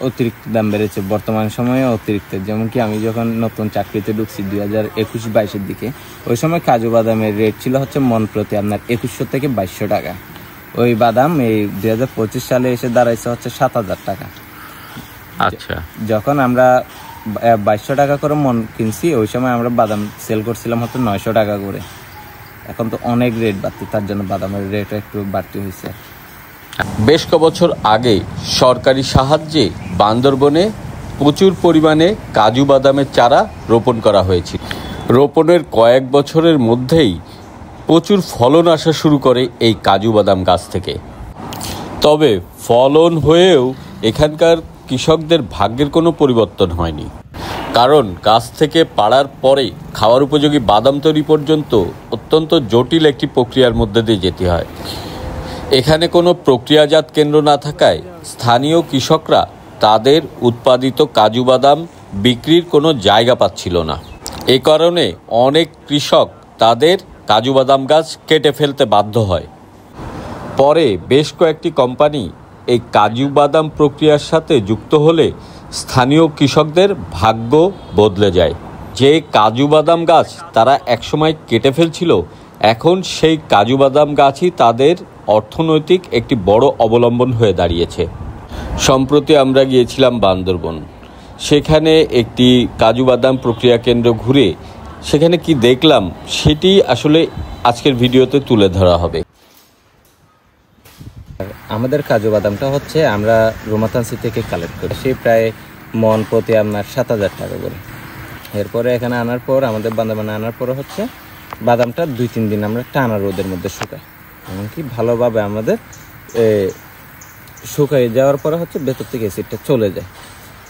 অতিরিক্ত দাম বেড়েছে বর্তমান সময়ে অতিরিক্ত। যেমন কি আমি যখন নতুন চাকরিতে ঢুকছি 2021-22-এর দিকে, ওই সময় কাজু বাদামের রেট ছিল হচ্ছে মন প্রতি আপনার 2100 থেকে 2200 টাকা। ওই বাদাম এই 2025 সালে এসে দাঁড়াইছে হচ্ছে 7000 টাকা। আচ্ছা, যখন আমরা 2200 টাকা করে মন কিনছি, ওই সময় আমরা বাদাম সেল করছিলাম হচ্ছে 900 টাকা করে। এখন তো অনেক রেট বাড়তি, তার জন্য বাদামের রেট একটু বাড়তি হয়েছে। বেশ কয়েকবছর আগে সরকারি সাহায্যে বান্দরবনে প্রচুর পরিমাণে কাজু বাদামের চারা রোপণ করা হয়েছিল। রোপণের কয়েক বছরের মধ্যেই প্রচুর ফলন আসা শুরু করে এই কাজু বাদাম গাছ থেকে। তবে ফলন হয়েও এখানকার কৃষকদের ভাগ্যের কোনো পরিবর্তন হয়নি, কারণ গাছ থেকে পাড়ার পরে খাওয়ার উপযোগী বাদাম তৈরি পর্যন্ত অত্যন্ত জটিল একটি প্রক্রিয়ার মধ্যে দিয়ে যেতে হয়। এখানে কোনো প্রক্রিয়াজাত কেন্দ্র না থাকায় স্থানীয় কৃষকরা তাদের উৎপাদিত কাজু বাদাম বিক্রির কোনো জায়গা পাচ্ছিল না। এ কারণে অনেক কৃষক তাদের কাজু বাদাম গাছ কেটে ফেলতে বাধ্য হয়। পরে বেশ কয়েকটি কোম্পানি এই কাজু বাদাম প্রক্রিয়ার সাথে যুক্ত হলে স্থানীয় কৃষকদের ভাগ্য বদলে যায়। যে কাজু বাদাম গাছ তারা একসময় কেটে ফেলছিল, এখন সেই কাজু বাদাম গাছই তাদের অর্থনৈতিক একটি বড় অবলম্বন হয়ে দাঁড়িয়েছে। সম্প্রতি আমরা গিয়েছিলাম বান্দরবন। সেখানে একটি কাজু বাদাম প্রক্রিয়া কেন্দ্র ঘুরে সেখানে কি দেখলাম সেটি আসলে আজকের ভিডিওতে তুলে ধরা হবে। আমাদের কাজু বাদামটা হচ্ছে আমরা রোমাতান্সি থেকে কালেক্ট করি, সেই প্রায় মন প্রতি আপনার 7000 টাকা করে। এরপরে এখানে আনার পর আমাদের বান্দরবানে আনার পরে হচ্ছে বাদামটা 2-3 দিন আমরা টানা রোদের মধ্যে শুকাই, এমনকি ভালোভাবে আমাদের শুকাই যাওয়ার পরে হচ্ছে ভেতর থেকে অ্যাসিডটা চলে যায়।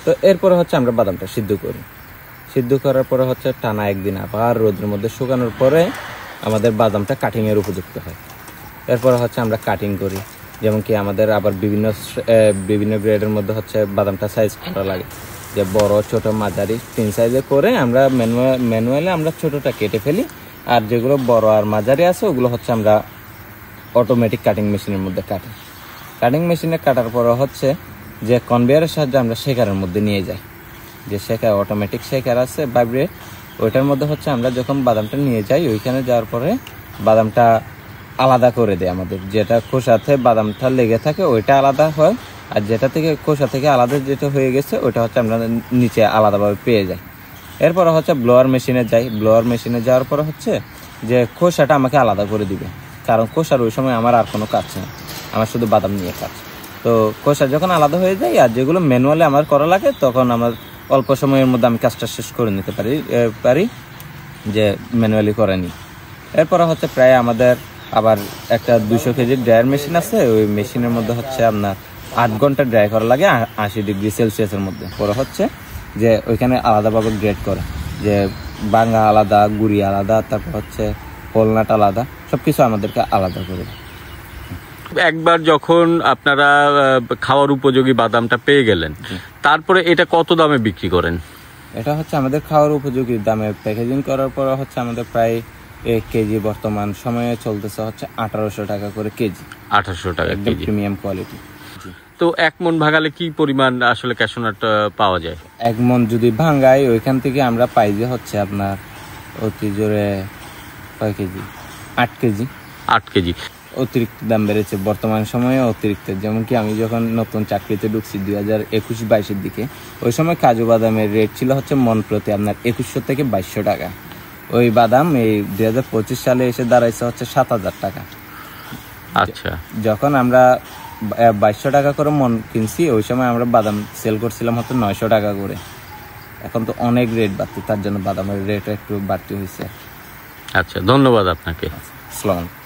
তো এরপরে হচ্ছে আমরা বাদামটা সিদ্ধ করি। সিদ্ধ করার পরে হচ্ছে টানা একদিন আবার রোদের মধ্যে শুকানোর পরে আমাদের বাদামটা কাটিংয়ের উপযুক্ত হয়। এরপরে হচ্ছে আমরা কাটিং করি, যেমন কি আমাদের আবার বিভিন্ন গ্রেডের মধ্যে হচ্ছে বাদামটা সাইজ করা লাগে, যে বড় ছোট মাঝারি 3 সাইজে করে আমরা ম্যানুয়ালি আমরা ছোটটা কেটে ফেলি, আর যেগুলো বড় আর মাঝারি আছে ওগুলো হচ্ছে আমরা অটোমেটিক কাটিং মেশিনের মধ্যে কাটি। কাটিং মেশিনে কাটার পরে হচ্ছে যে কনভেয়ারের সাহায্যে আমরা শেকারের মধ্যে নিয়ে যাই, যে শেকার অটোমেটিক শেকার আছে ভাইব্রেট, ওইটার মধ্যে হচ্ছে আমরা যখন বাদামটা নিয়ে যাই ওইখানে যাওয়ার পরে বাদামটা আলাদা করে দেয়। আমাদের যেটা খোসাতে বাদামটা লেগে থাকে ওইটা আলাদা হয়, আর যেটা থেকে খোসা থেকে আলাদা যেটা হয়ে গেছে ওইটা হচ্ছে আমরা নিচে আলাদাভাবে পেয়ে যাই। এরপরে হচ্ছে ব্লোয়ার মেশিনে যাই। ব্লোয়ার মেশিনে যাওয়ার পরে হচ্ছে যে খোসাটা আমাকে আলাদা করে দিবে, কারণ খোসার ওই সময় আমার আর কোনো কাজ নেই, আমার শুধু বাদাম নিয়ে কাজ। তো খোসা যখন আলাদা হয়ে যায় আর যেগুলো ম্যানুয়ালি আমার করা লাগে, তখন আমার অল্প সময়ের মধ্যে আমি কাজটা শেষ করে নিতে পারি যে ম্যানুয়ালি করে নিই। এরপরে হচ্ছে প্রায় আমাদের আবার একটা 200 কেজির ড্রায়ার মেশিন আছে, ওই মেশিনের মধ্যে হচ্ছে আপনার 8 ঘন্টা ড্রাই করা লাগে 80 ডিগ্রি সেলসিয়াসের মধ্যে। পরে হচ্ছে যে ওইখানে আলাদাভাবে গ্রেড করে, যে বাঙ্গা আলাদা, গুড়ি আলাদা, তারপর হচ্ছে হোলনাট আলাদা, সবকিছু আমাদেরকে আলাদা করে। একবার যখন আপনারা খাওয়ার উপযোগী বাদামটা পেয়ে গেলেন, তারপরে এটা কত দামে বিক্রি করেন? এটা হচ্ছে আমাদের খাওয়ার উপযোগী দামে প্যাকেজিং করার পর হচ্ছে আমাদের প্রায় 1 কেজি বর্তমান সময়ে চলতেছে হচ্ছে 1800 টাকা করে কেজি। 1800 টাকা কেজি, প্রিমিয়াম কোয়ালিটি। তো 1 মন ভাঙালে কি পরিমাণ আসলে ক্যাশনাট পাওয়া যায়? 1 মন যদি ভাঙাই ওইখান থেকে আমরা পাই যে হচ্ছে আপনার অতি জোরে কয় কেজি, 8 কেজি। 8 কেজি। অতিরিক্ত দাম বেড়েছে বর্তমান সময়ে অতিরিক্ত। যেমন কি আমি যখন নতুন চাকরিতে ঢুকছি 2021-22-এর দিকে, ওই সময় কাজু বাদামের রেট ছিল হচ্ছে মন প্রতি আপনার 2100 থেকে 2200 টাকা। ওই বাদাম এই 2025 সালে এসে দাঁড়াইছে হচ্ছে 7000 টাকা। আচ্ছা, যখন আমরা 2200 টাকা করে মন কিনছি, ওই সময় আমরা বাদাম সেল করছিলাম হচ্ছে 900 টাকা করে। এখন তো অনেক রেট বাড়তি, তার জন্য বাদামের রেট একটু বাড়তি হয়েছে। আচ্ছা, ধন্যবাদ আপনাকে। আসসালামু আলাইকুম।